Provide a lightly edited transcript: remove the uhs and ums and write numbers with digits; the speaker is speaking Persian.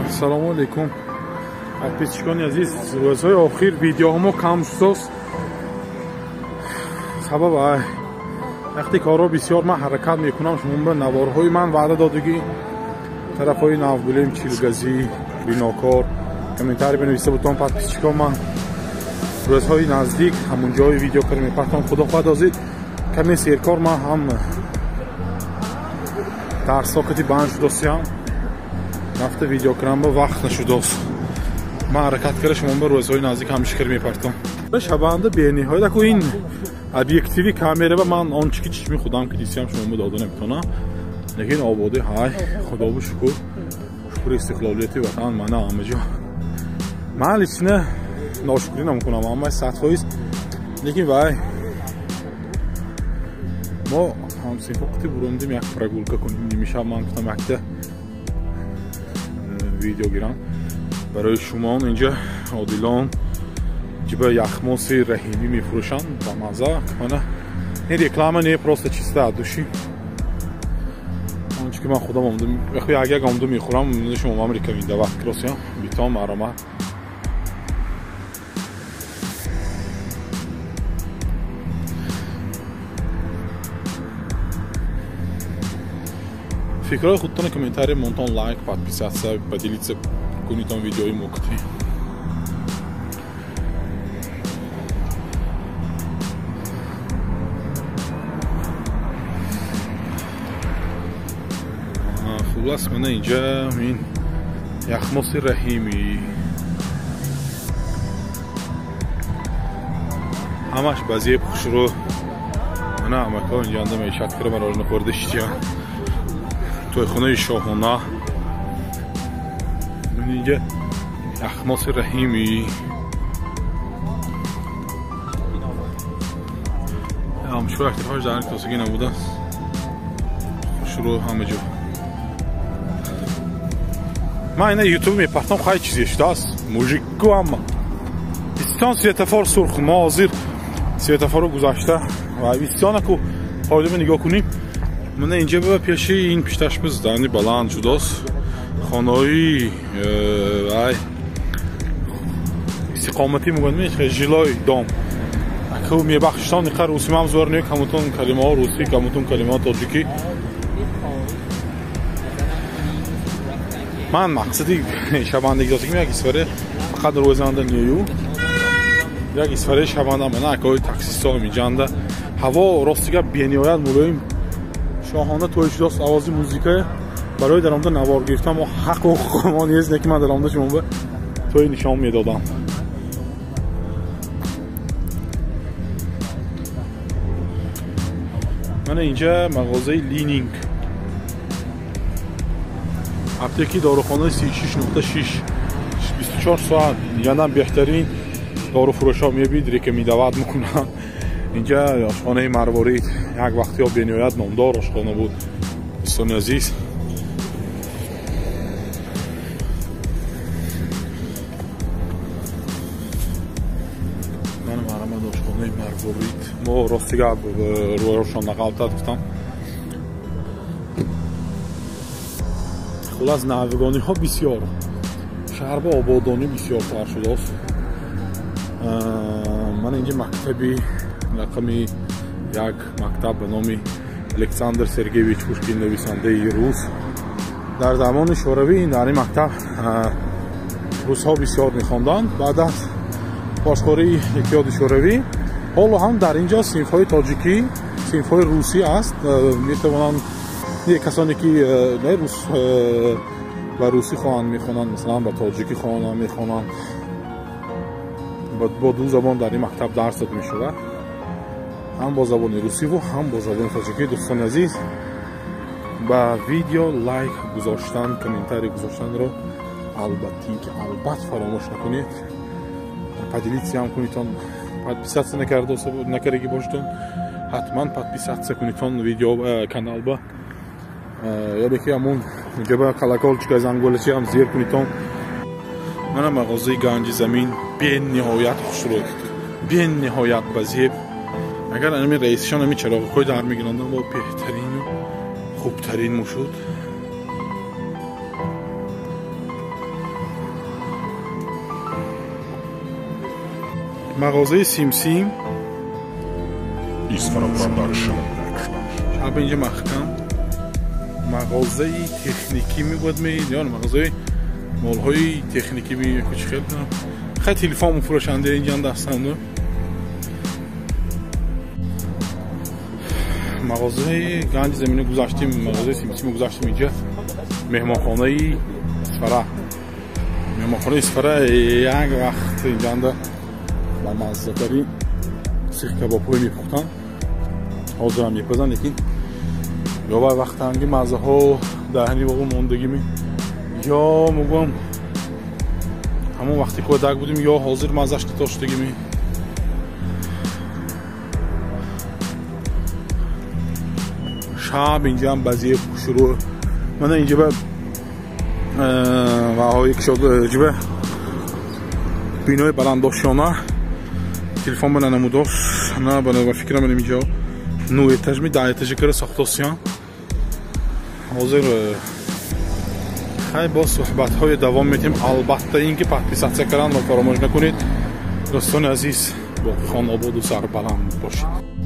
Assalomu alaykum. Подписчикони азиз, рӯзҳои охир видеоҳомо кам шудааст. Сабаб вақти корро бисёр ман ҳаракат мекунам, шумо ба наворҳои ман ваъда додагӣ тарафҳои Навгулем, Чилгазӣ, Бинокор комментарий бинависа бутон подписчикон. Ман рӯзҳои наздик ҳамон ҷои видеокор мепартам. Худо фадозид каме серкор ман ҳам дар сокати банд шудастам. рафта видеокорам ба вақт нашудааст. من حرکت کردم شما به روزهای نزدیک همیشه کر میپرتم. شبانده بینی‌های دکو این ابیکتیوی کامera و من آن چیزی چشمی خودم که دیدم شما به داده نمیتونم. لیکن آباده های خدا به شکر استقلالیتی وطن من آمجا. من لیچنه ناشکری نمیکنم اما سطحی لیکن وای ما هم سیفاقتی بروندیم یک پرگولکا کنیم نمیشه من گفتم وقتی ویدیو گیرم برای شما اینجا عادلان جبه یخماس رحیمی میفروشن با مزه کنه. این رکلام نه پروسته چیسته ادوشی آنچه که من خودم آمده بخوی اگه آمده میخورم میده شما امریکا وینده وقت کلاسی ها بیتام آرامت فکرهای خودتون کامنتاری مونتون لایک подписаться поделиться какой-нибудь видео и мукты. خلاص من اینجا این یخماس رحیمی همش بازی خوش رو من امریکا اینجا اندام ایشت کرده من رو نخورده شدیم توی خونه شاهانه اینجا یخماس رحیمی همش وقتی هاش در تاسگی نبوده خوش رو همه جا من اینه یوتیوب میپرتم خیلی چیزی شده است موژیکو اما بیستان سویتفار سرخ ما حاضر سویتفار رو گذاشته و بیستان اکو حالا نگاه کنیم من اینجا به پیشی این پیشتش بزدنی بلند شده است خانه‌ای استقامتی میگن ژیلای دام اکو میبخشتن اینقدر روسی هم زور نیست کمتون کلمه ها روسی کمتون کلمه ها تاجیکی من مقصدی شباندگی داشتم یک کشور فقط روزانه نیو یک کشور شبانه من اکوی تاکسیستا میجنده هوا راستیگه بی‌نهایت ملایم شاهانه توی شداست آوازی موزیکه برای در آمده نوار گرفتم و حق و حقوق نیست نه که من در آمده شما به توی نشان میدادم. من اینجا مغازه لینینگ اپتیکی داروخانه 36.6 24 ساعت یعنی بهترین دارو فروش ها میبید ریکمی دعوت میکنم. اینجا آشخانه مروارید یک وقتی ها بینیایت نامدار آشخانه بود دوستان عزیز. من مرمد آشخانه مروارید ما راستیگه روی روشان نقلتت گفتم. خلاص نوگانی ها بسیار شهر با آبادانی بسیار تر شده است. من اینجا مکتبی رقمی یک مکتب به نام الکساندر سرگیویچ پوشکین نویسنده روس در زمان شوروی در این مکتب روس ها بسیار میخواندند. بعد از باشخوری اتحاد شوروی حالا هم در اینجا صنف های تاجیکی صنف های روسی است میتوانند کسانی که نه روس و روسی خوانند میخوانند مثلا با تاجیکی خوانند میخوانند با دو زبان در این مکتب درس داده میشود هم با زبان روسی و هم با زبان تاجیکی. دوستان عزیز با ویدیو لایک گذاشتن کامنتاری گذاشتن رو البته فراموش نکنید. поделиться هم کنید подписаться نکردگی باشتون حتما подписаться کنید ویدیو کانال با یادی که همون جبه کلاکولچکای زنگولچی هم زیر کنید. من مغازه گنج زمین بی نهایت خوش رو بی نهایت بزیب اگر همین رئیسشان همین چراغ‌های در میگیرندن با بهترین و خوبترین موشود. مغازه سیمسیم شب اینجا محکم مغازه تکنیکی میبود یا مغازه مالهای تکنیکی می کوچ خیلی کنم خیلی تلفن فروشنده اینجا دستم دو مغازه گنج زمینه گذاشتیم مغازه سیمسیم گذاشتیم اینجا مهمانخانه اسفره مهمانخانه اسفره یک وقت اینجا با مزه‌ترین سیخ کباب‌های می‌پختن حاضر هم می‌پزن لیکن یا با وقت هنگی مزه ها دهنی با اون موندگی می یا میگم همون وقتی که کودک بودیم یا حاضر مزهش داشتگی می شب اینجا هم بزیه شروع من اینجا به و یک شد جبه بینای بلنداشانه تلفن من نموداش نه بنا فکرم من اینجا 9 etaje mi 10 etaje کار ساختاسیان حاضر خیلی با صحبت های دوام میتیم البته اینکه پادپیساتsia کردن و فراموش نکنید دوستان عزیز با خان آباد و سربلند باشید.